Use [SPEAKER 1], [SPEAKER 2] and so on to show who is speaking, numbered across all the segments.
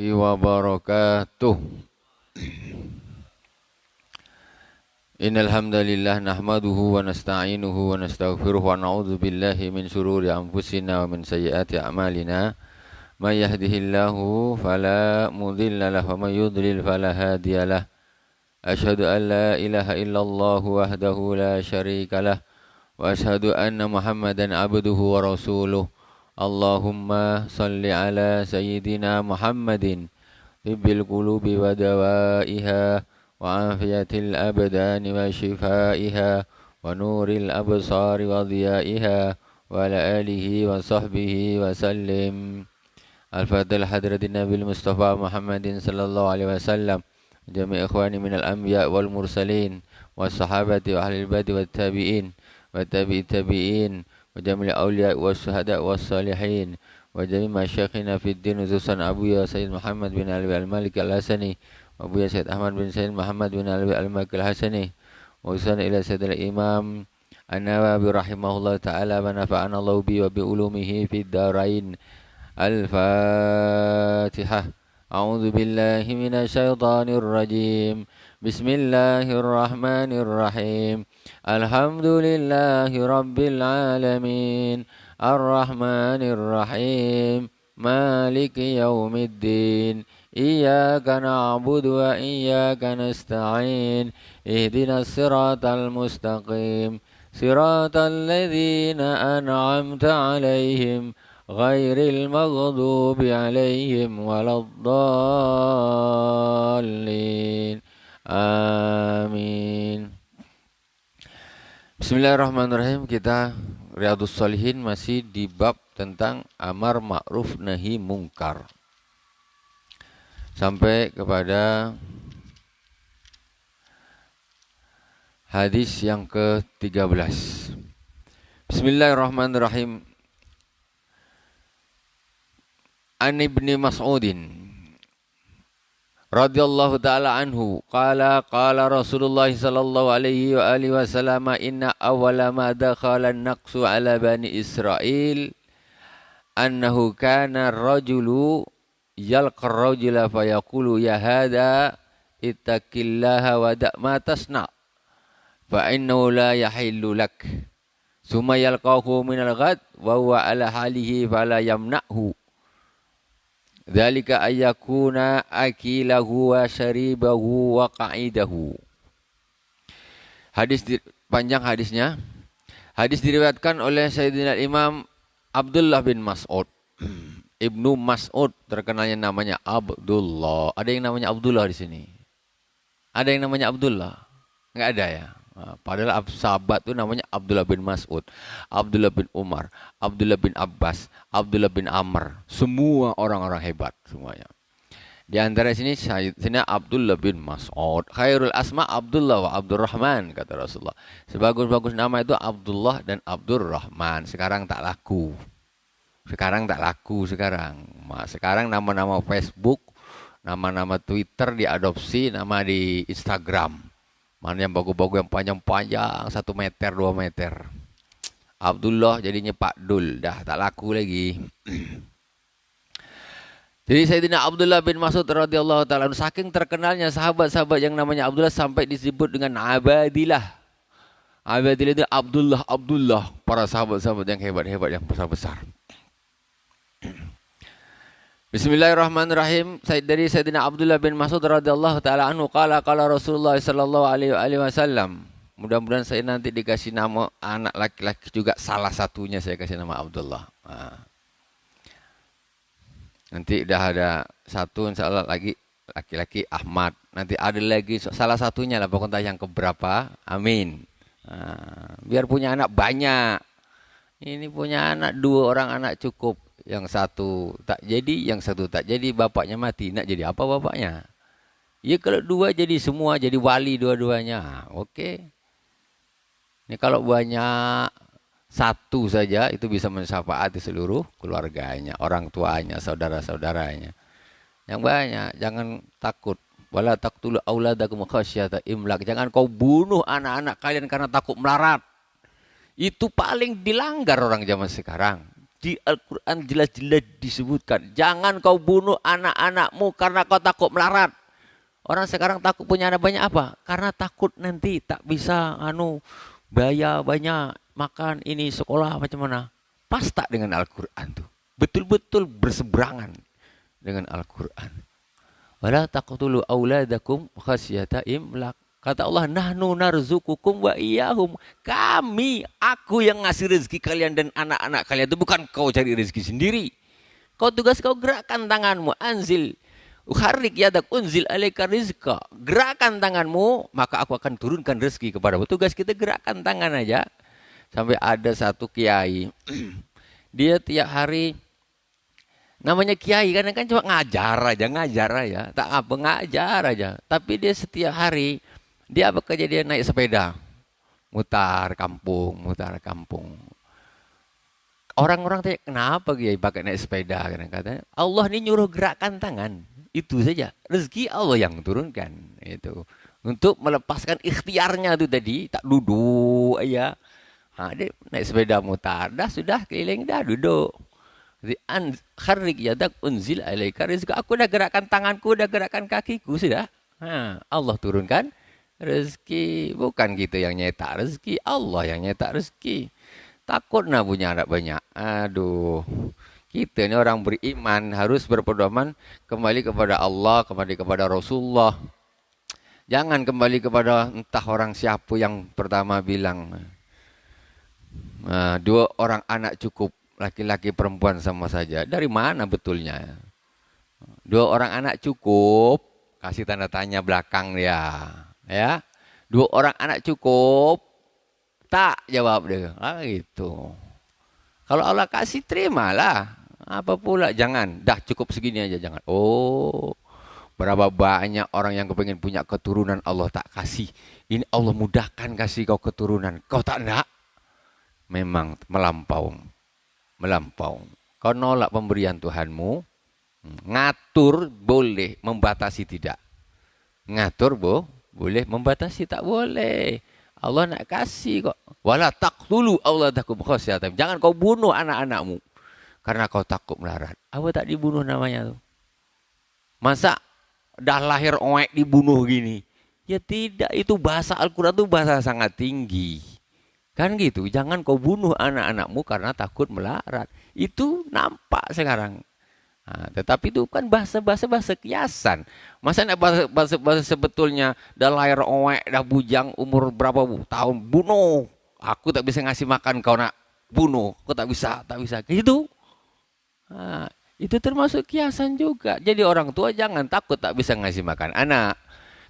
[SPEAKER 1] wabarakatuh. Innal hamdalillah nahmaduhu wa nasta'inuhu wa nastaghfiruh wa na'udzu billahi min shururi anfusina wa min sayyiati a'malina. May yahdihillahu fala mudilla lahu wa may yudlil fala hadiyalah. Asyhadu an la ilaha illallah wahdahu la syarikalah wa asyhadu anna Muhammadan abduhu wa rasuluh. Allahumma salli ala sayyidina Muhammadin tibbil qulubi wa dawaiha wa afiyatil abdani wa shifaiha wa nuril absari wa dhiyaiha wa ala alihi wa sahbihi wa sallim. Al-Fatihah hadratin Nabil Mustafa Muhammadin sallallahu alaihi wasallam jami' ikhwani minal anbiya wal mursalin was sahabati wa ahlil badi wat tabi'in wa tabi'it tabi'in wa jami'il awliya was syuhada was salihin wa jami' masyayikhina fid din khususan Abu Ya Sayyid Muhammad bin Ali al-Malik al-Hasani wa Abu Ya Sayyid Ahmad bin Sayyid Muhammad bin Ali al-Malik al-Hasani wa usan ila Sayyid al-Imam An-Nawawi rahimahullah ta'ala wa nafa'ana Allah bi wa bi ulumihi fid darain. Al-Fatihah. A'udzu billahi minasyaitonir rajim. Bismillahirrahmanirrahim. Alhamdulillahi rabbil alamin. Ar-Rahmanir Rahim. Maliki yaumiddin. Iyyaka na'budu wa iyyaka nasta'in. Ihdinas siratal mustaqim. Siratal ladzina an'amta 'alaihim ghairil maghdubi 'alaihim waladdallin. Amin. Bismillahirrahmanirrahim. Kita Riyadhus Shalihin masih di bab tentang amar ma'ruf nahi mungkar. Sampai kepada hadis yang ke-13. Bismillahirrahmanirrahim. An Ibni Mas'udin radhiyallahu ta'ala anhu qala Rasulullah sallallahu alaihi wa alihi wasallam inna awwala ma dakhala an-naqsu ala bani Israil annahu kana ar-rajulu yalqa ar-rajula fayaqulu ya hada ittaqillaha wa da' ma tasna fa innahu la yahillu lak summa yalqahu min al-ghad wa huwa ala halihi fala yamna'hu dzalika ayyakuna akilahu wa syaribahu wa qa'idahu. Panjang hadisnya. Hadis diriwayatkan oleh Sayyidina Imam Abdullah bin Mas'ud. Ibnu Mas'ud, terkenalnya namanya Abdullah. Ada yang namanya Abdullah di sini? Ada yang namanya Abdullah? Enggak ada ya? Padahal sahabat itu namanya Abdullah bin Mas'ud, Abdullah bin Umar, Abdullah bin Abbas, Abdullah bin Amr. Semua orang-orang hebat semuanya. Di antara sini Abdullah bin Mas'ud. Khairul asma Abdullah wa Abdurrahman, kata Rasulullah. Sebagus-bagus nama itu Abdullah dan Abdurrahman. Sekarang tak laku. Sekarang nama-nama Facebook, nama-nama Twitter diadopsi, nama di Instagram. Mana yang bagus-bagus, yang panjang-panjang 1 meter 2 meter. Abdullah jadinya Pak Dul, dah tak laku lagi. Jadi Sayyidina Abdullah bin Mas'ud radhiyallahu ta'ala saking terkenalnya sahabat-sahabat yang namanya Abdullah sampai disebut dengan Abadillah. Abadillah itu Abdullah, para sahabat-sahabat yang hebat-hebat, yang besar-besar. Bismillahirrahmanirrahim. Dari Sayyidina Abdullah bin Mas'ud radhiyallahu ta'ala anhu qala Rasulullah sallallahu alaihi wasallam. Mudah-mudahan saya nanti dikasih nama anak laki-laki juga, salah satunya saya kasih nama Abdullah. Nanti dah ada satu insyaallah lagi laki-laki Ahmad. Nanti ada lagi salah satunya lah, pokoknya yang keberapa. Amin. Biar punya anak banyak. Ini punya anak 2 orang anak cukup. Yang satu tak jadi, yang satu tak jadi, bapaknya mati. Nak jadi apa bapaknya? Ya kalau 2 jadi semua, jadi wali dua-duanya. Oke. Ini kalau banyak 1 saja, itu bisa mensyafaati seluruh keluarganya, orang tuanya, saudara-saudaranya. Yang banyak, jangan takut. Wala taqtulu auladakum khasyata imlak. Jangan kau bunuh anak-anak kalian karena takut melarat. Itu paling dilanggar orang zaman sekarang. Di Al-Quran jelas-jelas disebutkan. Jangan kau bunuh anak-anakmu karena kau takut melarat. Orang sekarang takut punya anak banyak apa? Karena takut nanti tak bisa biaya banyak, makan ini, sekolah macam mana. Pas tak dengan Al-Quran tuh. Betul-betul berseberangan dengan Al-Quran. Wala taqtulu auladakum khasyata imlaq. Kata Allah, nahnu narzukukum wa iyyahum. Aku yang ngasih rezeki kalian dan anak-anak kalian. Itu bukan kau cari rezeki sendiri. Tugas kau gerakkan tanganmu. Anzil. Uharrik yadak unzil alaika rizqa. Gerakkan tanganmu, maka aku akan turunkan rezeki kepadamu. Tugas kita gerakkan tangan aja. Sampai ada satu kiai. Dia tiap hari, namanya kiai kan cuma ngajar aja. Tak apa, ngajar aja. Tapi dia setiap hari, dia bekerja, dia naik sepeda. Mutar kampung. Orang-orang tanya, kenapa kiai pakai naik sepeda? Katanya, Allah ini nyuruh gerakkan tangan. Itu saja. Rezeki Allah yang turunkan. Itu. Untuk melepaskan ikhtiarnya itu tadi. Tak duduk aja. Dia naik sepeda mutar. Dah sudah keliling, dah duduk. Kharrik yadak unzil alaika rizqa. Aku dah gerakkan tanganku, dah gerakkan kakiku. Sudah. Allah turunkan rezeki. Bukan kita yang nyetak rezeki. Allah yang nyetak rezeki. Takut nak punya anak banyak. Aduh. Kita ni orang beriman harus berpedoman kembali kepada Allah, kembali kepada Rasulullah. Jangan kembali kepada entah orang siapa yang pertama bilang. 2 orang anak cukup, laki-laki perempuan sama saja. Dari mana betulnya? 2 orang anak cukup, kasih tanda tanya belakang dia. Ya, 2 orang anak cukup, tak jawab dia. Gitu. Kalau Allah kasih, terimalah. Apa pula? Jangan. Dah cukup segini aja, jangan. Oh, berapa banyak orang yang kepengen punya keturunan Allah tak kasih. Ini Allah mudahkan kasih kau keturunan. Kau tak nak? Memang melampau. Kau nolak pemberian Tuhanmu. Ngatur boleh, membatasi tidak. Ngatur boleh, membatasi tak boleh. Allah nak kasih kok. Wala taqtulu auladakum khasyatan. Jangan kau bunuh anak-anakmu karena kau takut melarat. Apa tak dibunuh namanya tuh? Masa dah lahir oek dibunuh gini? Ya tidak, itu bahasa Al-Quran itu bahasa sangat tinggi. Kan gitu, jangan kau bunuh anak-anakmu karena takut melarat. Itu nampak sekarang. Tetapi itu kan bahasa kiasan. Masa nak bahasa sebetulnya dah lahir oek, dah bujang, umur berapa tahun, bunuh. Aku tak bisa ngasih makan, kau nak bunuh. Kau tak bisa. Gitu. Itu termasuk kiasan juga. Jadi orang tua jangan takut tak bisa ngasih makan anak.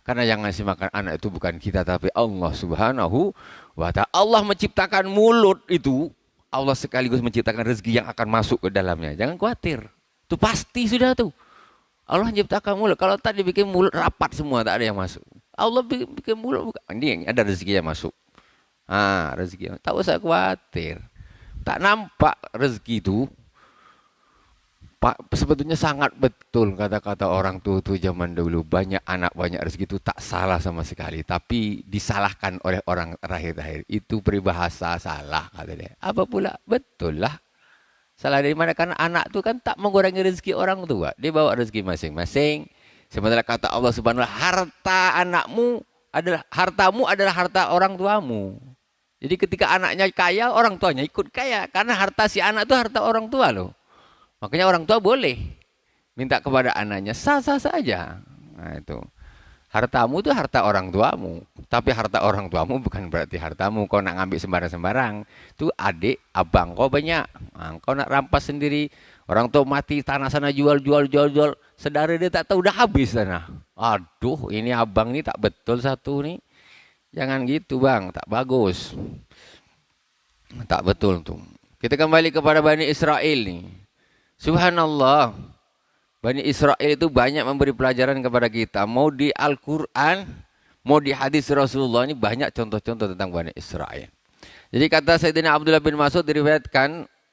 [SPEAKER 1] Karena yang ngasih makan anak itu bukan kita, tapi Allah Subhanahu wa ta'ala. Allah menciptakan mulut itu. Allah sekaligus menciptakan rezeki yang akan masuk ke dalamnya. Jangan khawatir. Itu pasti sudah tuh. Allah menciptakan mulut. Kalau tadi bikin mulut rapat semua, tak ada yang masuk. Allah bikin mulut, ini ada rezeki yang masuk. Rezeki. Tak usah khawatir. Tak nampak rezeki itu. Sebetulnya sangat betul kata-kata orang tua zaman dulu. Banyak anak, banyak rezeki itu tak salah sama sekali. Tapi disalahkan oleh orang terakhir-terakhir. Itu peribahasa salah, kata dia. Apa pula? Betul lah. Salah dari mana? Karena anak itu kan tak mengurangi rezeki orang tua. Dia bawa rezeki masing-masing. Sementara kata Allah Subhanahu wa ta'ala, hartamu adalah harta orang tuamu. Jadi ketika anaknya kaya, orang tuanya ikut kaya. Karena harta si anak itu harta orang tua loh. Makanya orang tua boleh minta kepada anaknya, sah-sah saja. Nah itu. Hartamu itu harta orang tuamu. Tapi harta orang tuamu bukan berarti hartamu. Kau nak ngambil sembarang-sembarang. Itu adik, abang kau banyak. Kau nak rampas sendiri. Orang tua mati, tanah sana jual. Saudara dia tak tahu, dah habis tanah. Aduh, ini abang ni tak betul satu ni. Jangan gitu bang, tak bagus. Tak betul tuh. Kita kembali kepada Bani Israel nih. Subhanallah, Bani Israel itu banyak memberi pelajaran kepada kita. Mau di Al-Quran, mau di hadis Rasulullah, ini banyak contoh-contoh tentang Bani Israel. Jadi kata Sayyidina Abdullah bin Mas'ud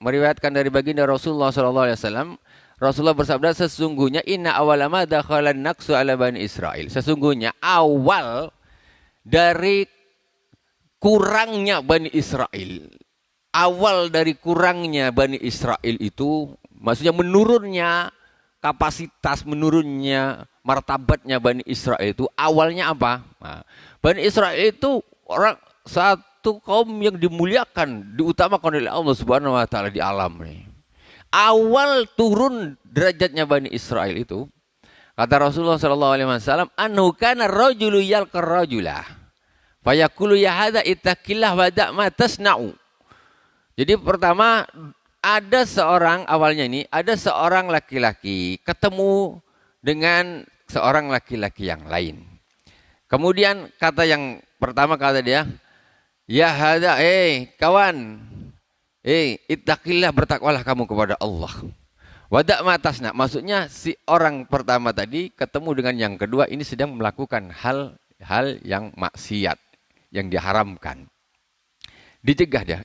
[SPEAKER 1] meriwayatkan dari baginda Rasulullah SAW. Rasulullah bersabda, sesungguhnya inna awalama dakhalan naqsu ala Bani Israel. Sesungguhnya awal dari kurangnya Bani Israel. awal dari kurangnya Bani Israel itu, maksudnya menurunnya kapasitas, menurunnya martabatnya Bani Israel itu awalnya apa? Nah, Bani Israel itu orang satu kaum yang dimuliakan, diutamakan oleh Allah Subhanahu wa taala di alam nih. Awal turun derajatnya Bani Israel itu, kata Rasulullah sallallahu alaihi wasallam, "Annahu kana rajulu yalqa rajulah, fayaqulu ya hadza ittaqillah wa da' ma tasna'u." Jadi pertama ada seorang, awalnya ini ada seorang laki-laki ketemu dengan seorang laki-laki yang lain. Kemudian kata yang pertama, kata dia, "Ya hadza, kawan, ittaqillah, bertakwalah kamu kepada Allah. Wadak matasna," maksudnya si orang pertama tadi ketemu dengan yang kedua ini sedang melakukan hal yang maksiat, yang diharamkan. Dicegah dia,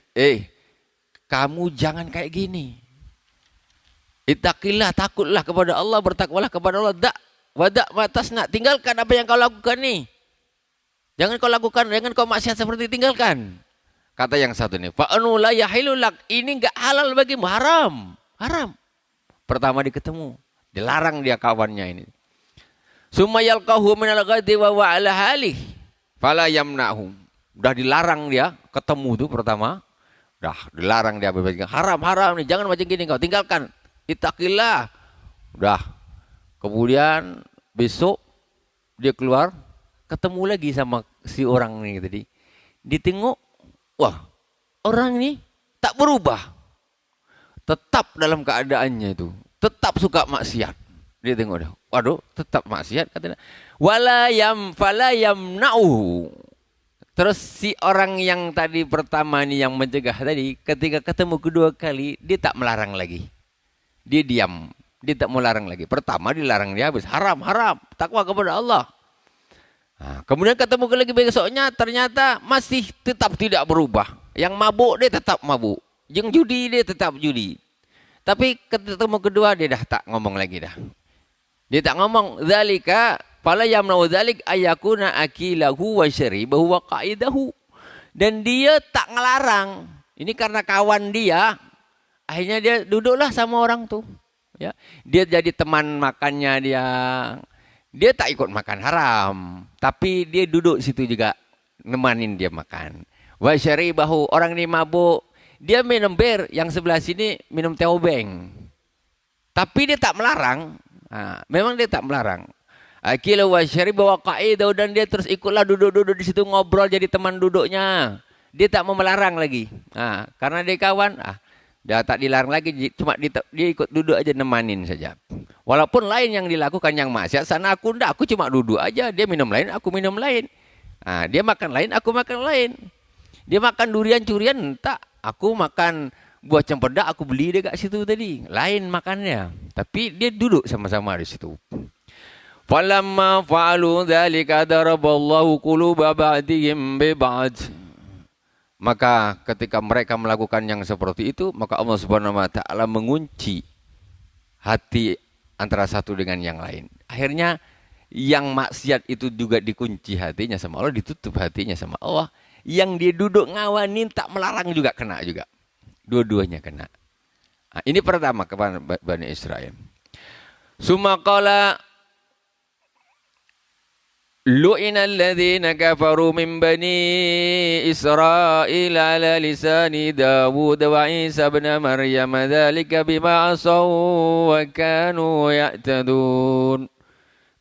[SPEAKER 1] kamu jangan kayak gini. Ittaqillah, takutlah kepada Allah, bertakwalah kepada Allah. Wadak matasna, tinggalkan apa yang kau lakukan nih. Jangan kau lakukan, jangan kau maksiat seperti tinggalkan. Kata yang satu nih, fa'anu la yahilu lak, ini enggak halal bagimu, haram. Haram. Pertama diketemu, dilarang dia kawannya ini. Summa yalqahu minal ghadi wa ala halih fala yamna'hum. Udah dilarang dia ketemu tuh pertama. Udah dilarang dia, haram nih, jangan macam gini kau, tinggalkan. Ittaqillah. Udah. Kemudian besok dia keluar, ketemu lagi sama si orang ini tadi. Ditengok, wah, orang ini tak berubah. Tetap dalam keadaannya itu. Tetap suka maksiat. Dia tengok dia. Waduh, tetap maksiat. Katanya, fala yamna'u. Terus si orang yang tadi pertama ini yang mencegah tadi, ketika ketemu kedua kali, dia tak melarang lagi. Dia diam. Dia tak melarang lagi. Pertama dilarang dia habis. Haram. Takwa kepada Allah. Nah, kemudian ketemu lagi besoknya, ternyata masih tetap tidak berubah. Yang mabuk dia tetap mabuk. Yang judi dia tetap judi. Tapi ketemu kedua dia dah tak ngomong lagi dah. Dia tak ngomong. Dzalika fala yamna'u dzalik ayakuna akilahu wa syaribahu wa qa'idahu. Dan dia tak ngelarang. Ini karena kawan dia. Akhirnya dia duduklah sama orang tuh. Ya. Dia jadi teman makannya dia. Dia tak ikut makan haram. Tapi dia duduk situ juga. Nemanin dia makan. Wa syaribahu, orang ini mabuk. Dia minum bir, yang sebelah sini minum teh obeng. Tapi dia tak melarang. Nah, memang dia tak melarang. Akila wa syariba wa qa'idahu, dan dia terus ikutlah duduk-duduk di situ ngobrol jadi teman duduknya. Dia tak mau melarang lagi. Nah, karena dia kawan, dia tak dilarang lagi, cuma dia ikut duduk aja, nemanin saja. Walaupun lain yang dilakukan yang maksiat, sana aku enggak, aku cuma duduk aja. Dia minum lain, aku minum lain. Nah, dia makan lain, aku makan lain. Dia makan durian curian, tak. Aku makan buah cempedak, aku beli dekat situ tadi. Lain makannya. Tapi dia duduk sama-sama di situ. Falamma fa'alu dzalika daraballahu quluba ba'dihim bi ba'd. Maka ketika mereka melakukan yang seperti itu, maka Allah Subhanahu wa taala mengunci hati antara satu dengan yang lain. Akhirnya yang maksiat itu juga dikunci hatinya sama Allah, ditutup hatinya sama Allah. Yang dia duduk ngawanin tak melarang juga kena juga. Dua-duanya kena. Nah, ini pertama kepada Bani Israel. Summa qala lu'ina alladhina kafaru min Bani Israel ala lisani Dawud wa Isa ibn Maryam dzalika bima asaw wa kanu ya'tadun.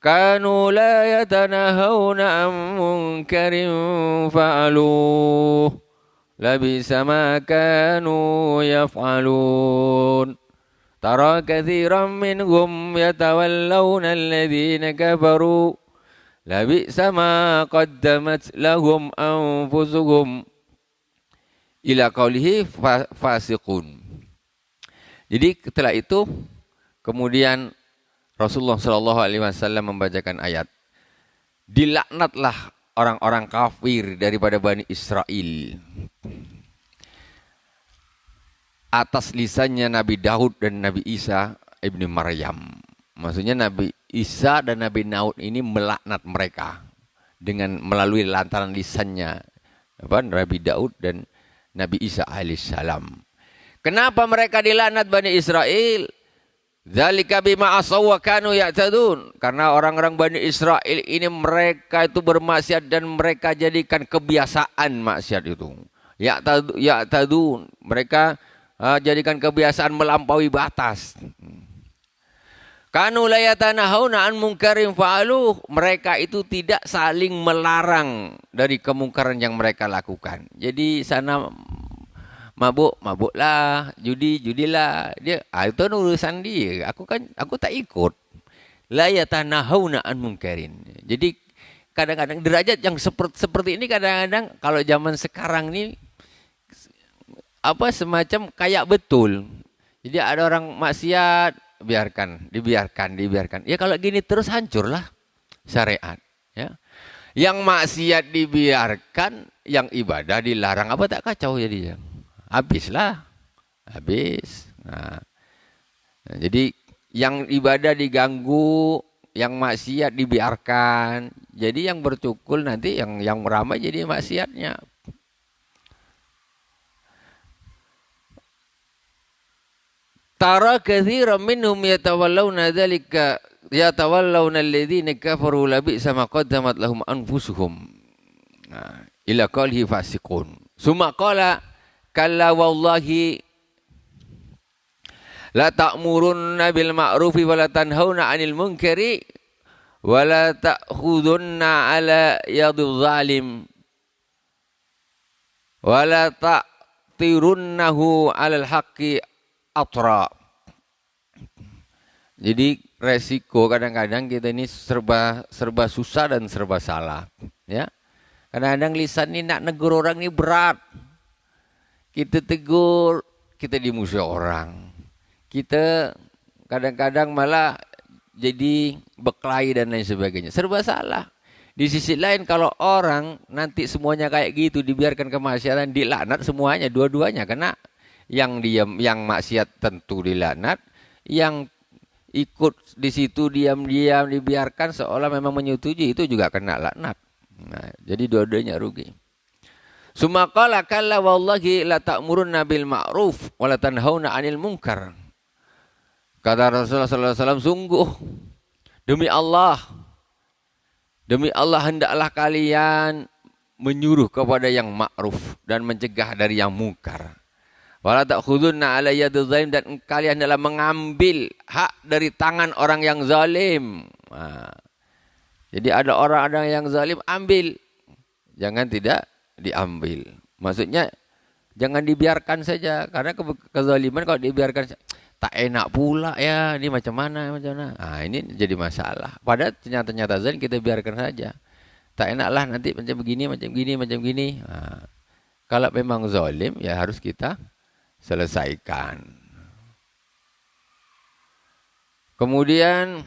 [SPEAKER 1] Kanu la yatanahawna an munkarin fa'aluh. Labisa ma kanu yaf'alun. Tara kathiran minhum yatawallawna alladhina kafaru. Labisa ma qaddamat lahum anfusuhum. Ila qawlihi fasiqun. Jadi setelah itu kemudian Rasulullah Shallallahu Alaihi Wasallam membacakan ayat, dilaknatlah orang-orang kafir daripada Bani Israel atas lisannya Nabi Daud dan Nabi Isa ibni Maryam. Maksudnya Nabi Isa dan Nabi Daud ini melaknat mereka dengan melalui lantaran lisannya Nabi Daud dan Nabi Isa alaihissalam. Kenapa mereka dilaknat Bani Israel? Dzalika bima asaw wa kanu ya'tadun. Karena orang-orang Bani Israel ini mereka itu bermaksiat dan mereka jadikan kebiasaan maksiat itu. Ya'tadun. Mereka jadikan kebiasaan melampaui batas. Kanu la yatanahuna an munkarin fa'aluh. Mereka itu tidak saling melarang dari kemungkaran yang mereka lakukan. Jadi sana mabuklah, judilah. Dia itu urusan dia. Aku tak ikut. La yatanahuna an munkarin. Jadi kadang-kadang derajat yang seperti ini kadang-kadang kalau zaman sekarang ini semacam kayak betul. Jadi ada orang maksiat, dibiarkan. Ya kalau gini terus hancurlah syariat. Ya. Yang maksiat dibiarkan, yang ibadah dilarang, apa tak kacau jadinya? Habis. Nah, jadi yang ibadah diganggu, yang maksiat dibiarkan. Jadi yang bercukul nanti yang ramai jadi maksiatnya. Tara katsiran minhum yatawallawna alladhina kafaru labi'sa ma qaddamat lahum anfusuhum. Ila qawlihi fasiqun. Summa qala kalla wallahi la ta'murunna bil ma'rufi wa la tanhauna 'anil munkari wa la ta'khudunna 'ala yadil zalim wa la ta'tirunnahu 'alal haqqi atra. Jadi resiko kadang-kadang kita ini serba susah dan serba salah, ya. Kadang-kadang lisan ini nak negur orang ini berat. Kita tegur, kita dimusuhi orang. Kita kadang-kadang malah jadi berkelahi dan lain sebagainya. Serba salah. Di sisi lain kalau orang nanti semuanya kayak gitu dibiarkan kemaksiatan, dilaknat semuanya, dua-duanya, karena yang diam, yang maksiat tentu dilaknat, yang ikut di situ diam-diam dibiarkan seolah memang menyetujui, itu juga kena laknat. Nah, jadi dua-duanya rugi. Summa qala kalla wallahi la ta'murunna bil ma'ruf wa la tanhauna 'anil munkar. Kata Rasulullah sallallahu alaihi wasallam, sungguh demi Allah hendaklah kalian menyuruh kepada yang ma'ruf dan mencegah dari yang munkar. Wala ta'khudunna 'ala yadil zalim, dan kalian adalah mengambil hak dari tangan orang yang zalim. Nah, jadi ada orang yang zalim, ambil. Jangan tidak diambil. Maksudnya jangan dibiarkan saja, karena kezaliman kalau dibiarkan tak enak pula ya, ini macam mana. Nah, ini jadi masalah. Padahal ternyata zalim kita biarkan saja. Tak enaklah nanti macam begini. Nah, kalau memang zalim ya harus kita selesaikan. Kemudian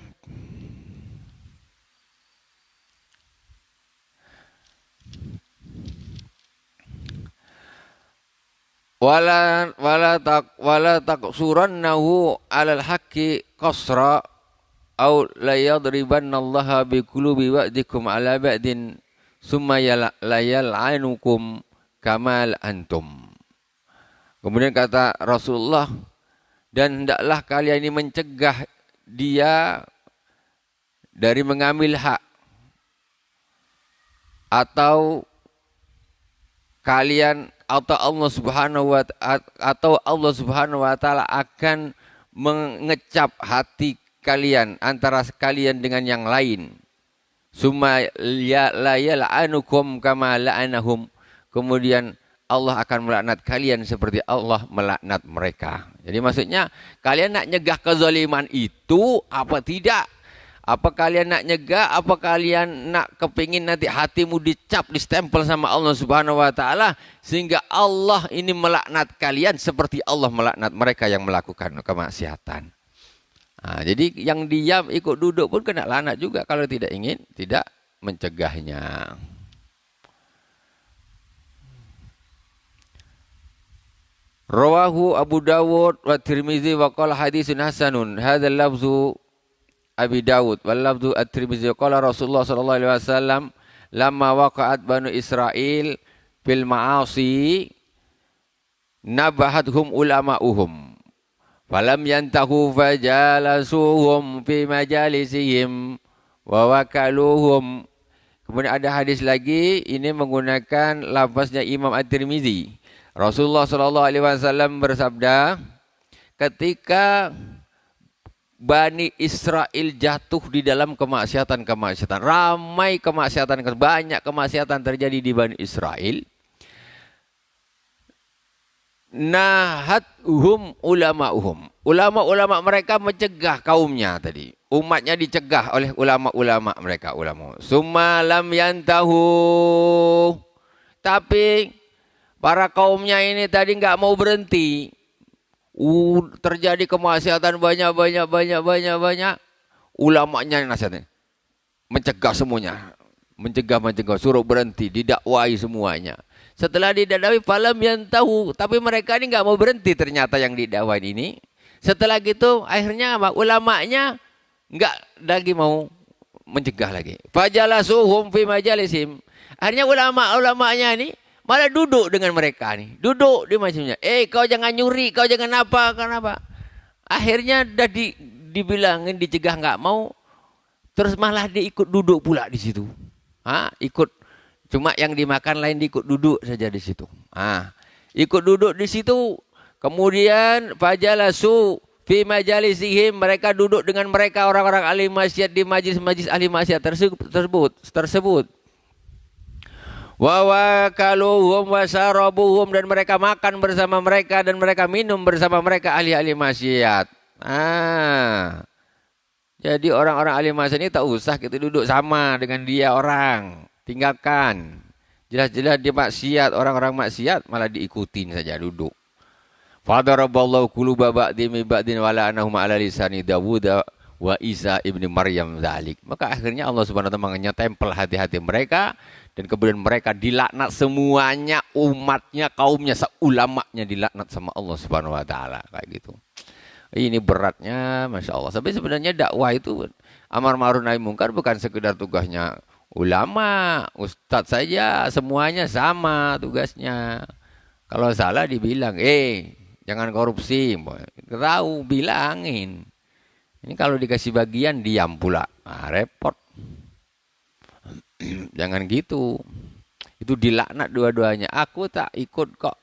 [SPEAKER 1] wala taqsurannahu 'alal haqqi qasra aw la yadribannallaha bi qulubi ba'dikum 'ala ba'din summa la yal'anukum kama antum. Kemudian kata Rasulullah, dan hendaklah kalian ini mencegah dia dari mengambil hak, atau kalian atau Allah Subhanahu wa taala akan mengecap hati kalian antara kalian dengan yang lain. Summa la yal'anukum kama la'anahum. Kemudian Allah akan melaknat kalian seperti Allah melaknat mereka. Jadi maksudnya kalian nak nyegah kezaliman itu apa tidak? Apa kalian nak nyegah? Apa kalian nak kepingin nanti hatimu dicap, distempel sama Allah Subhanahu wa taala sehingga Allah ini melaknat kalian seperti Allah melaknat mereka yang melakukan kemaksiatan. Nah, jadi yang diam ikut duduk pun kena laknat juga kalau tidak ingin, tidak mencegahnya. Rawahu Abu Dawud wa Tirmizi wa qala hadisun hasanun. Hadzal lafzu Abi Dawud wal lafzu At-Tirmizi qala Rasulullah sallallahu alaihi wasallam lamma waqa'at Banu Israil fil ma'asi nabahathum ulama'uhum falam yantahu fajalasuhum fi majalisihim wa wakaluhum. Kemudian ada hadis lagi, ini menggunakan lafaznya Imam At-Tirmizi. Rasulullah SAW bersabda, ketika Bani Israel jatuh di dalam kemaksiatan-kemaksiatan, ramai kemaksiatan, banyak kemaksiatan terjadi di Bani Israel. Nahathum ulama'uhum. Ulama-ulama mereka mencegah kaumnya tadi. Umatnya dicegah oleh ulama-ulama mereka. Summa lam yantahu. Tapi para kaumnya ini tadi nggak mau berhenti. Terjadi kemaksiatan banyak. Ulamanya nasihatnya mencegah semuanya. Mencegah, suruh berhenti, didakwai semuanya. Setelah didakwai, falam yantahu. Tapi mereka ini nggak mau berhenti ternyata yang didakwain ini. Setelah gitu, akhirnya apa? Ulamanya nggak lagi mau mencegah lagi. Fajalasuhum fi majalisim. Akhirnya ulama-ulamanya ini malah duduk dengan mereka nih. Duduk di majlisnya. Kau jangan nyuri, kau jangan apa, kenapa? Akhirnya udah dibilangin, dicegah nggak mau. Terus malah dia ikut duduk pula di situ. Ikut. Cuma yang dimakan lain ikut duduk saja di situ. Ikut duduk di situ. Kemudian fajalasu fi majalisihim, mereka duduk dengan mereka orang-orang ahli maksiat di majlis-majlis ahli maksiat tersebut. Wa wakaluhum wa syarabuhum, dan mereka makan bersama mereka dan mereka minum bersama mereka ahli-ahli maksiat. Jadi orang-orang ahli maksiat ini tak usah kita duduk sama dengan dia orang. Tinggalkan. Jelas-jelas dia maksiat, orang-orang maksiat malah diikutin saja duduk. Fadaraballahu quluba ba'din min ba'din wa la'anahum 'ala lisani Dawud wa Isa ibni Maryam dzalik. Maka akhirnya Allah Subhanahu wa taala tempel hati-hati mereka, dan kemudian mereka dilaknat semuanya, umatnya, kaumnya, ulamanya dilaknat sama Allah Subhanahu wa taala, kayak gitu. Ini beratnya, Masya Allah. Tapi sebenarnya dakwah itu amar ma'ruf nahi mungkar bukan sekedar tugasnya ulama, ustadz saja, semuanya sama tugasnya. Kalau salah dibilang, jangan korupsi, tahu bilangin. Ini kalau dikasih bagian diam pula, repot. Jangan gitu. Itu dilaknat dua-duanya. Aku tak ikut kok.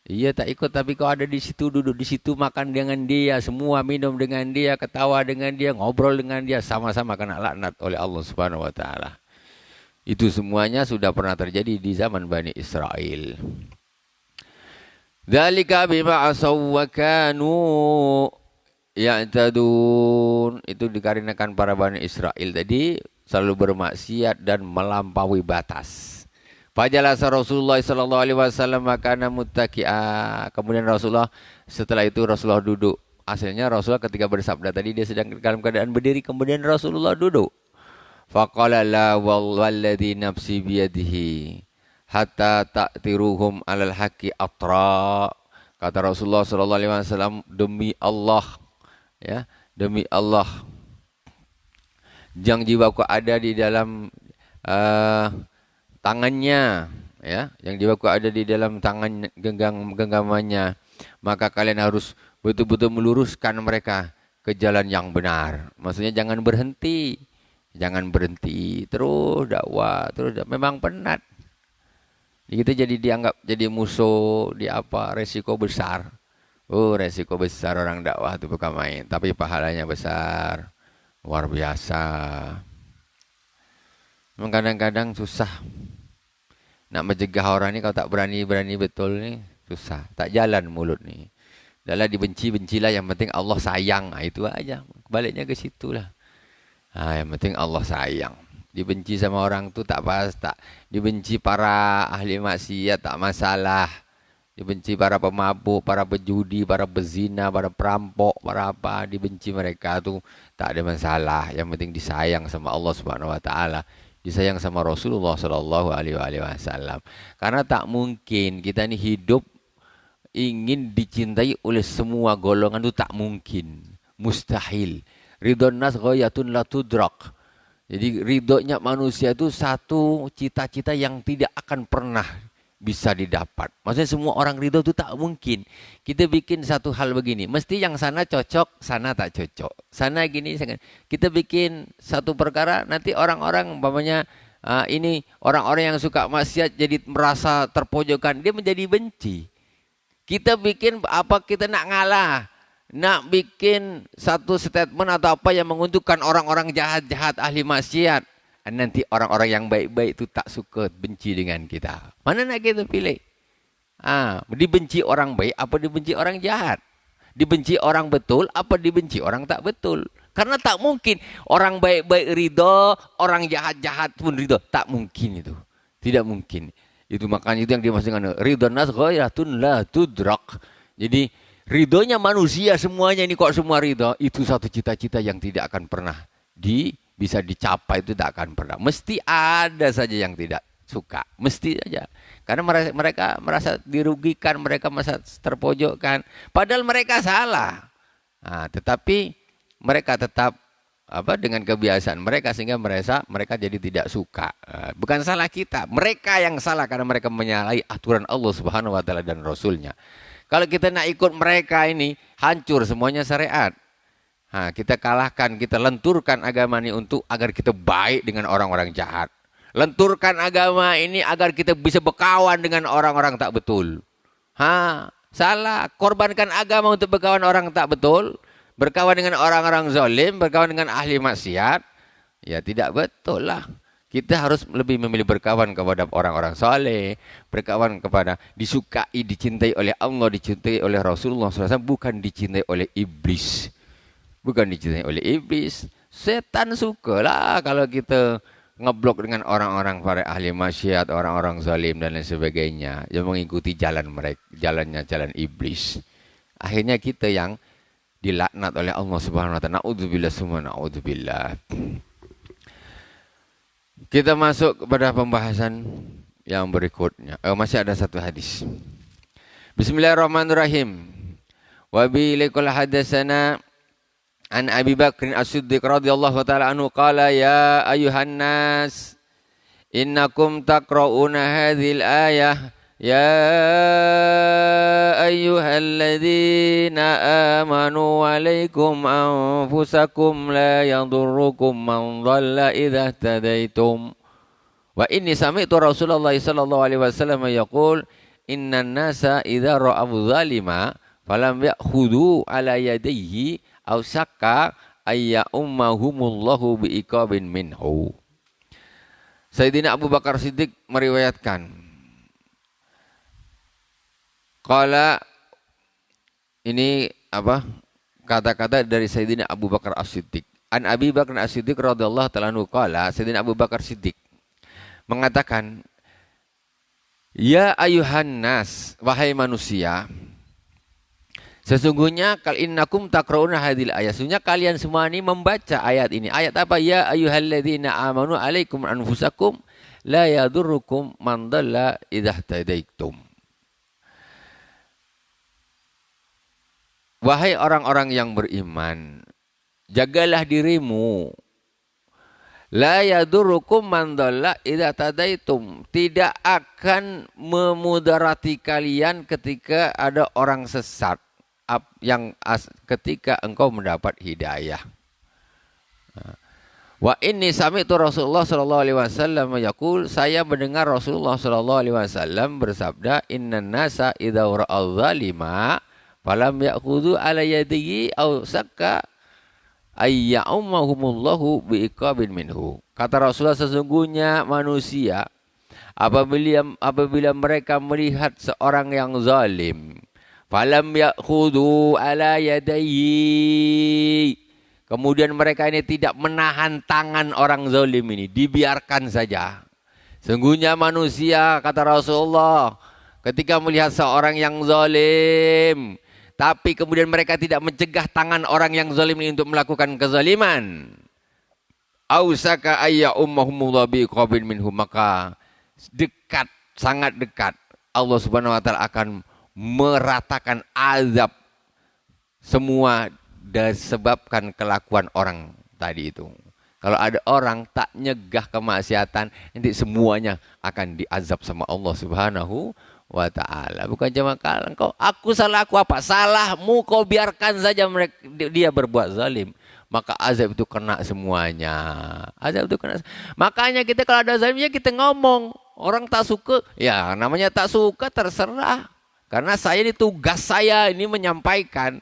[SPEAKER 1] Iya tak ikut, tapi kau ada di situ, duduk di situ, makan dengan dia, semua minum dengan dia, ketawa dengan dia, ngobrol dengan dia, sama-sama kena laknat oleh Allah Subhanahu wa taala. Itu semuanya sudah pernah terjadi di zaman Bani Israel. Dzalika bima asaw wa kanu ya'tadun. Itu dikarenakan para Bani Israel tadi selalu bermaksiat dan melampaui batas. Fajalasa Rasulullah sallallahu alaihi wasallam makana muttaqi'a. Kemudian Rasulullah setelah itu Rasulullah duduk. Asalnya Rasulullah ketika bersabda tadi dia sedang dalam keadaan berdiri, kemudian Rasulullah duduk. Faqala la walladzi nafsi biyadihi hatta ta'tiruhum 'alal haqqi atra. Kata Rasulullah sallallahu alaihi wasallam, demi Allah, ya, demi Allah yang jiwaku ada di dalam tangannya, ya, yang jiwaku ada di dalam tangan genggamannya, maka kalian harus betul-betul meluruskan mereka ke jalan yang benar. Maksudnya jangan berhenti terus dakwah, memang penat. Kita jadi dianggap jadi musuh, resiko besar. Resiko besar orang dakwah itu bukan main, tapi pahalanya besar, luar biasa. Memang kadang-kadang susah nak mencegah orang ini, kalau tak berani betul nih susah, tak jalan mulut nih. Dalam dibenci-bencilah, yang penting Allah sayang, itu aja. Baliknya ke situlah. Yang penting Allah sayang. Dibenci sama orang tu tak dibenci para ahli maksiat tak masalah. Dibenci para pemabuk, para pejudi, para pezina, para perampok, para apa, dibenci mereka tu tak ada masalah. Yang penting disayang sama Allah Subhanahu wa taala, disayang sama Rasulullah sallallahu alaihi wasallam. Karena tak mungkin kita ini hidup ingin dicintai oleh semua golongan, itu tak mungkin. Mustahil. Ridhon nas ghayatun la tudrak. Jadi ridhonya manusia itu satu cita-cita yang tidak akan pernah bisa didapat. Maksudnya semua orang ridho itu tak mungkin. Kita bikin satu hal begini, mesti yang sana cocok, sana tak cocok. Sana gini, kita bikin satu perkara, nanti orang-orang umpamanya ini orang-orang yang suka maksiat jadi merasa terpojokan, dia menjadi benci. Kita bikin apa, kita nak ngalah, nak bikin satu statement atau apa yang menguntungkan orang-orang jahat-jahat ahli maksiat. Nanti orang-orang yang baik-baik itu tak suka, benci dengan kita. Mana nak kita pilih? Dibenci orang baik apa dibenci orang jahat? Dibenci orang betul apa dibenci orang tak betul? Karena tak mungkin orang baik-baik ridho, orang jahat-jahat pun ridho. Tak mungkin itu. Tidak mungkin. Itu makanya itu yang dimaksudkan ridho nas ghairatun la tudrak. Jadi ridhonya manusia semuanya ini kok semua ridho, itu satu cita-cita yang tidak akan pernah bisa dicapai, itu tak akan pernah. Mesti ada saja yang tidak suka, mesti saja. Karena mereka merasa dirugikan, mereka merasa terpojokkan. Padahal mereka salah. Tetapi mereka tetap dengan kebiasaan mereka sehingga mereka jadi tidak suka. Bukan salah kita, mereka yang salah karena mereka menyalahi aturan Allah Subhanahu wa taala dan Rasulnya. Kalau kita nak ikut mereka ini, hancur semuanya syariat. Kita kalahkan, kita lenturkan agama ini agar kita baik dengan orang-orang jahat. Lenturkan agama ini agar kita bisa berkawan dengan orang-orang tak betul. Salah. Korbankan agama untuk berkawan orang tak betul. Berkawan dengan orang-orang zalim, berkawan dengan ahli maksiat. Ya tidak betul lah. Kita harus lebih memilih berkawan kepada orang-orang saleh, berkawan kepada disukai, dicintai oleh Allah, dicintai oleh Rasulullah SAW, bukan dicintai oleh iblis. Bukan dicintai oleh iblis. Setan sukalah kalau kita ngeblok dengan orang-orang para ahli maksiat, orang-orang zalim dan lain sebagainya yang mengikuti jalan iblis. Akhirnya kita yang dilaknat oleh Allah Subhanahu wa taala. Naudzubillah summa naudzubillah. Kita masuk kepada pembahasan yang berikutnya. Masih ada satu hadis. Bismillahirrahmanirrahim. Wa bi liqal hadatsana an Abi Bakr As-Siddiq radhiyallahu taala anhu qala ya ayuhan nas innakum taqra'una hadhil ayah ya ayyuhalladzina amanu alaikum anfusakum la yadurrukum man dhalla idza tadaitum wa inni sami'tu Rasulullah sallallahu alaihi wasallam yaqul innan nasa idza ra'aw zalima falam ya'khudhu ala yadayhi aw sakka ayya ummahumullahu biiqabin minhu. Sayyidina Abu Bakar Siddiq meriwayatkan, qala, ini kata-kata dari Sayyidina Abu Bakar As-Siddiq. An Abi Bakar As-Siddiq radhiyallahu ta'ala anhu qala, Sayyidina Abu Bakar Siddiq mengatakan, ya ayuhan nas, wahai manusia, sesungguhnya kal innakum taqra'una hadhil ayat, sesungguhnya kalian semua ini membaca ayat ini. Ayat apa? Ya ayyuhalladzina amanu alaikum anfusakum la yadurrukum man dhalla idza ihtadaitum. Wahai orang-orang yang beriman, jagalah dirimu. La yadurrukum man dhalla idza ihtadaitum. Tidak akan memudarati kalian ketika ada orang sesat ketika engkau mendapat hidayah. Wa inni sami'tu Rasulullah sallallahu alaihi wasallam yaqul, saya mendengar Rasulullah sallallahu alaihi wasallam bersabda, innan nasa idza ra'al zalima falam ya'khudhu ala yadihi aw sakka ayya'ummahumullahu biiqabin minhu. Kata Rasulullah, sesungguhnya manusia apabila mereka melihat seorang yang zalim, falam ya'khudhu ala yadayhi, kemudian mereka ini tidak menahan tangan orang zalim ini, dibiarkan saja. Sungguhnya manusia, kata Rasulullah, ketika melihat seorang yang zalim, tapi kemudian mereka tidak mencegah tangan orang yang zalim ini untuk melakukan kezaliman, ausaka ayya ummahumullah biqabin minhum, maka dekat, sangat dekat Allah Subhanahu wa taala akan meratakan azab semua disebabkan kelakuan orang tadi itu. Kalau ada orang tak nyegah kemaksiatan, nanti semuanya akan diazab sama Allah Subhanahu wa ta'ala. Bukan cuma kalau engkau, aku salah, aku apa? Salahmu, kau biarkan saja mereka, dia berbuat zalim. Maka azab itu kena semuanya. Azab itu kena. Makanya kita kalau ada zalimnya kita ngomong. Orang tak suka, ya namanya tak suka terserah. Karena saya ini tugas saya ini menyampaikan.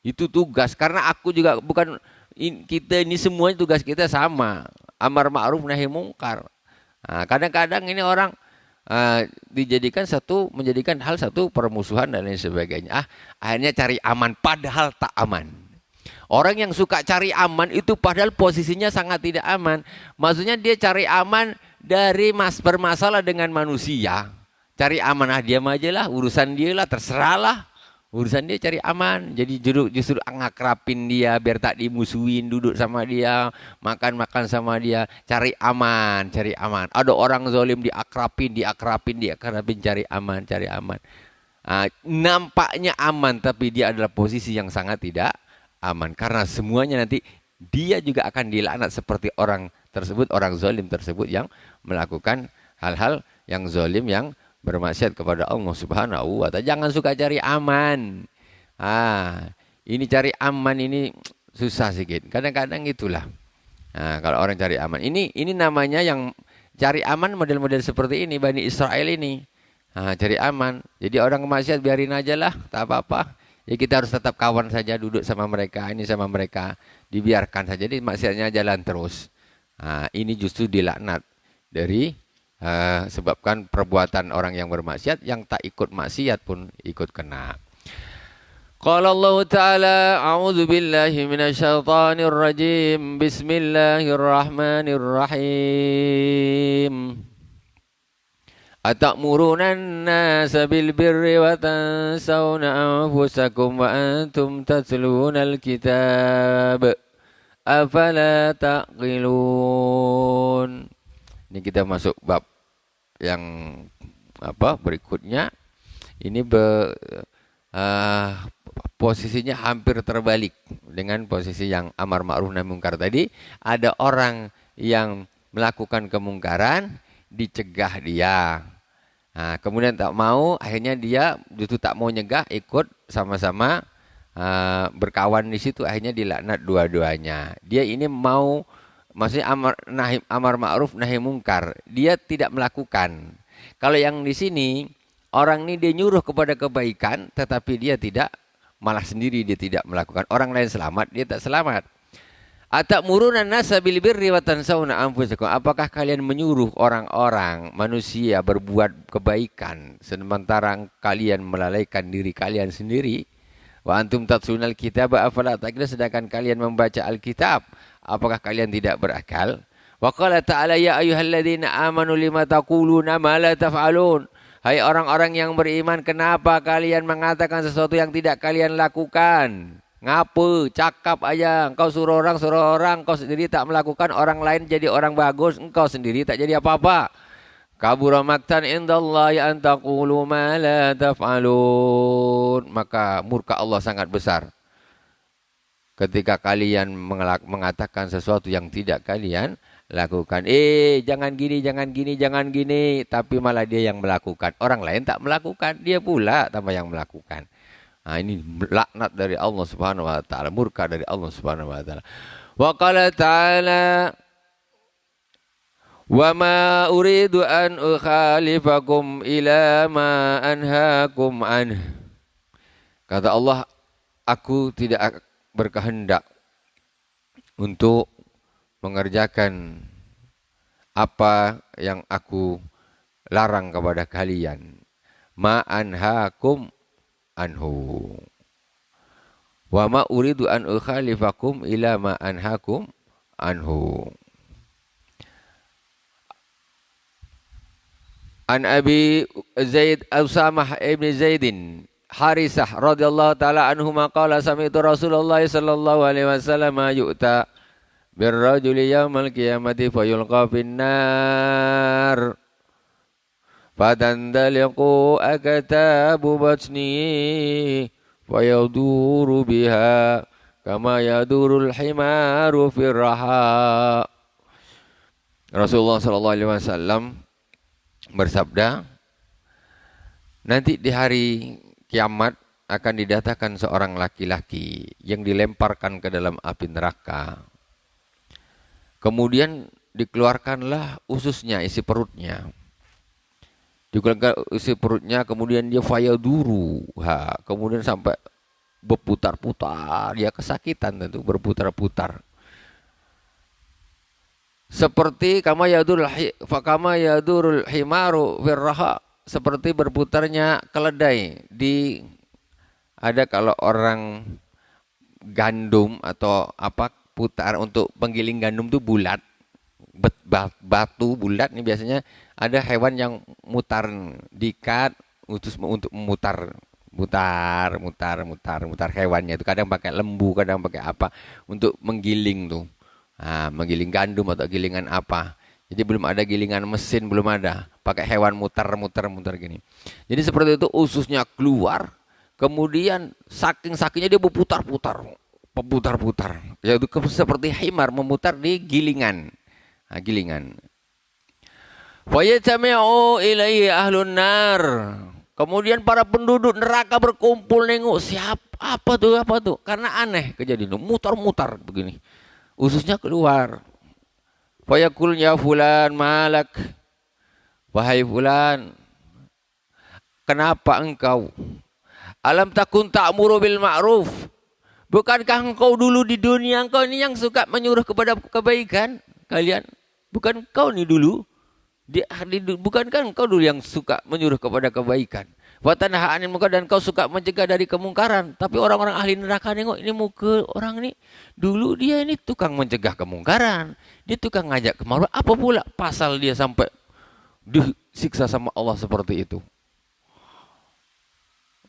[SPEAKER 1] Itu tugas. Karena aku juga bukan, kita ini semuanya tugas kita sama. Amar ma'ruf nahi mungkar. Nah, kadang-kadang ini orang menjadikan hal satu permusuhan dan lain sebagainya. Akhirnya cari aman padahal tak aman. Orang yang suka cari aman itu padahal posisinya sangat tidak aman. Maksudnya dia cari aman dari bermasalah dengan manusia. Cari aman, diam aja lah, urusan dia lah, terserah lah. Urusan dia cari aman. Jadi justru ngakrapin dia biar tak dimusuhin, duduk sama dia, makan-makan sama dia. Cari aman, cari aman. Ada orang zalim diakrapin, cari aman, cari aman. Nampaknya aman tapi dia adalah posisi yang sangat tidak aman. Karena semuanya nanti dia juga akan dilaknat seperti orang tersebut, orang zalim tersebut yang melakukan hal-hal yang zalim, yang bermaksiat kepada Allah Subhanahu wa ta'ala. Jangan suka cari aman. Ini cari aman ini susah sedikit. Kadang-kadang itulah. Kalau orang cari aman. Ini namanya yang cari aman model-model seperti ini. Bani Israel ini. Cari aman. Jadi orang maksiat biarin aja lah. Tak apa-apa. Ya kita harus tetap kawan saja, duduk sama mereka. Ini sama mereka. Dibiarkan saja. Jadi maksiatnya jalan terus. Ini justru dilaknat dari sebabkan perbuatan orang yang bermaksiat, yang tak ikut maksiat pun ikut kena. Qala Allah Ta'ala, a'udzu billahi minasyaitonir rajim. Bismillahirrahmanirrahim. Atamuruna an-nasa bil birri wa tansawna anfusakum wa antum tatlunal kitab. Afala taqilun. Ini kita masuk bab yang berikutnya. Ini posisinya hampir terbalik dengan posisi yang amar ma'ruf nahi mungkar tadi. Ada orang yang melakukan kemungkaran, dicegah dia. Kemudian tak mau, akhirnya dia justru tak mau nyegah, ikut sama-sama berkawan di situ, akhirnya dilaknat dua-duanya. Dia ini mau, maksudnya amar ma'ruf nahi mungkar, dia tidak melakukan. Kalau yang di sini orang ini dia nyuruh kepada kebaikan, tetapi dia tidak, malah sendiri dia tidak melakukan. Orang lain selamat, dia tak selamat. Atamuruna an-nasa bil birri wa tansawna anfusakum. Apakah kalian menyuruh orang-orang, manusia berbuat kebaikan sementara kalian melalaikan diri kalian sendiri? Wa antum tatsunal kitab afala taqilun, sedangkan kalian membaca Alkitab. Apakah kalian tidak berakal? Wa qala ta'ala ya ayyuhalladzina amanu lima taquluna ma la taf'alun. Hai orang-orang yang beriman, kenapa kalian mengatakan sesuatu yang tidak kalian lakukan? Ngapa? Cakap aja. Engkau suruh orang, engkau sendiri tak melakukan, orang lain jadi orang bagus, engkau sendiri tak jadi apa-apa. Kabura maktan indallahi an taqulu ma la taf'alun. Maka murka Allah sangat besar ketika kalian mengatakan sesuatu yang tidak kalian lakukan. Jangan gini, jangan gini, jangan gini. Tapi malah dia yang melakukan. Orang lain tak melakukan, dia pula tambah yang melakukan. Ini laknat dari Allah Subhanahu wa ta'ala, murka dari Allah Subhanahu wa ta'ala. Wa qala ta'ala wa ma uridu an ukhalifakum ila ma anhaakum anh. Kata Allah, aku tidak berkehendak untuk mengerjakan apa yang aku larang kepada kalian. Ma anhaakum anhu. Wa ma uridu an ukhalifakum ila ma anhaakum anhu. An Abi Zaid Usamah ibn Zaidin Harisah radhiyallahu taala anhu maqala sami'tu Rasulullah sallallahu alaihi wasallam yu'ta birrajuli yaumal qiyamati fayulqa finnar fatandaliqu aktabu batni fayaduru biha kama yadurul himaru firraha. Rasulullah sallallahu alaihi wasallam bersabda, nanti di hari kiamat akan didatangkan seorang laki-laki yang dilemparkan ke dalam api neraka. Kemudian dikeluarkanlah ususnya, isi perutnya. Dikeluarkan isi perutnya, kemudian dia fayaduru. Kemudian sampai berputar-putar, dia kesakitan tentu, berputar-putar. Seperti kama yadurul himaru firraha, seperti berputarnya keledai di, ada kalau orang gandum atau apa putar untuk penggiling gandum itu bulat, batu bulat nih biasanya ada hewan yang mutar diikat untuk memutar mutar hewannya itu, kadang pakai lembu, kadang pakai apa untuk menggiling tuh. Menggiling gandum atau gilingan apa. Jadi belum ada gilingan mesin, belum ada. Pakai hewan muter gini. Jadi seperti itu ususnya keluar, kemudian saking-sakingnya dia berputar-putar. Ya itu seperti himar memutar di gilingan. Gilingan. Fa yajma'u ilaihi ahlun nar. Kemudian para penduduk neraka berkumpul nengok, apa tuh? Karena aneh kejadian, mutar-mutar begini. Ususnya keluar. Fa yaqul ya fulan malak. Wahai fulan, kenapa engkau? Alam takun ta'muru bil ma'ruf. Bukankah engkau dulu di dunia, engkau ini yang suka menyuruh kepada kebaikan kalian? Bukan engkau nih dulu? Bukankah engkau dulu yang suka menyuruh kepada kebaikan? Wa tanha 'anil munkar, dan kau suka mencegah dari kemungkaran. Tapi orang-orang ahli neraka nengok ini muka orang ini, dulu dia ini tukang mencegah kemungkaran, dia tukang ngajak kemauan. Apa pula pasal dia sampai disiksa sama Allah seperti itu?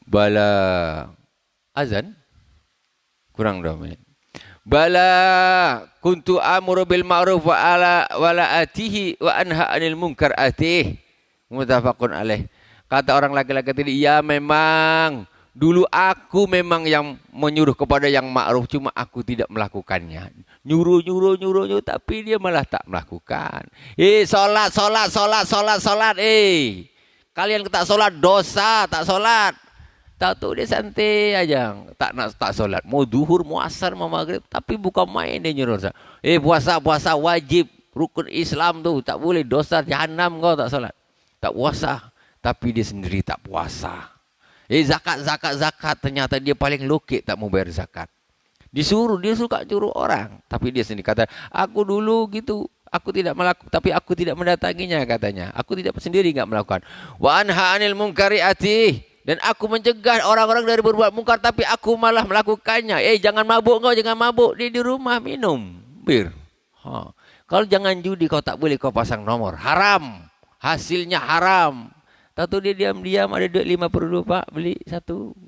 [SPEAKER 1] Bala azan kurang 2 menit. Bala kuntu amuru bil ma'ruf wala atihi wa anha 'anil munkar atih. Muttafaqun alaih. Kata orang laki-laki tadi, ya memang dulu aku memang yang menyuruh kepada yang ma'ruf, cuma aku tidak melakukannya. Nyuruh, tapi dia malah tak melakukan. Salat. Kalian tak salat dosa, tak salat. Tak tuh dia santai aja, tak solat. Mau duhur, mau asar, mau maghrib, tapi bukan main dia nyuruh. Puasa wajib, rukun Islam tuh tak boleh, dosa jahanam kau tak solat, tak puasa, tapi dia sendiri tak puasa. Zakat, ternyata dia paling lokek tak mau bayar zakat. Disuruh, dia suka juru orang, tapi dia sendiri kata, aku dulu gitu. Aku tidak melakukan, tapi aku tidak mendatanginya katanya. Aku tidak sendiri enggak melakukan. Wa anha 'anil munkari atih. Dan aku mencegah orang-orang dari berbuat mungkar, tapi aku malah melakukannya. Jangan mabuk kau, jangan mabuk. Dia di rumah minum bir. Kalau jangan judi, kau tak boleh kau pasang nomor. Haram. Hasilnya haram. Tahu dia diam-diam ada duit 50 pak, beli 1,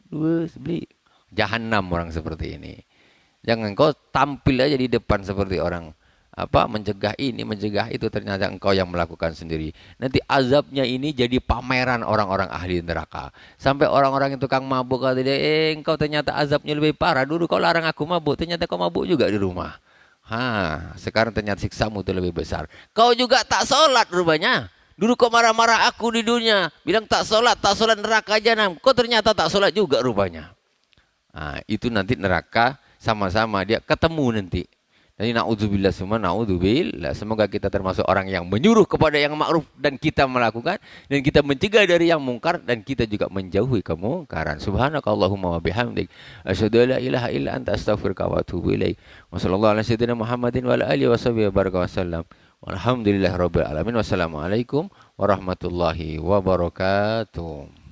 [SPEAKER 1] 2, beli. Jahanam orang seperti ini. Jangan kau tampil aja di depan seperti orang mencegah ini, mencegah itu, ternyata engkau yang melakukan sendiri. Nanti azabnya ini jadi pameran orang-orang ahli neraka. Sampai orang-orang yang tukang mabuk kata dia, engkau ternyata azabnya lebih parah. Dulu kau larang aku mabuk, ternyata kau mabuk juga di rumah. Sekarang ternyata siksamu itu lebih besar. Kau juga tak sholat rupanya. Dulu kau marah-marah aku di dunia, bilang tak sholat neraka jahanam. Kau ternyata tak sholat juga rupanya. Itu nanti neraka sama-sama dia ketemu nanti. Jadi na'udzubillah semua, na'udzubillah. Semoga kita termasuk orang yang menyuruh kepada yang ma'ruf dan kita melakukan, dan kita mencegah dari yang mungkar, dan kita juga menjauhi kemungkaran. Subhanakallahumma wa bihamdik, asyhadu an la ilaha illa anta astaghfiruka wa atubu ilaik. Wa sallallahu ala sayyidina Muhammadin wa ala alihi washabihi baraka wasallam. Walhamdulillahirabbil alamin. Wassalamualaikum warahmatullahi wabarakatuh.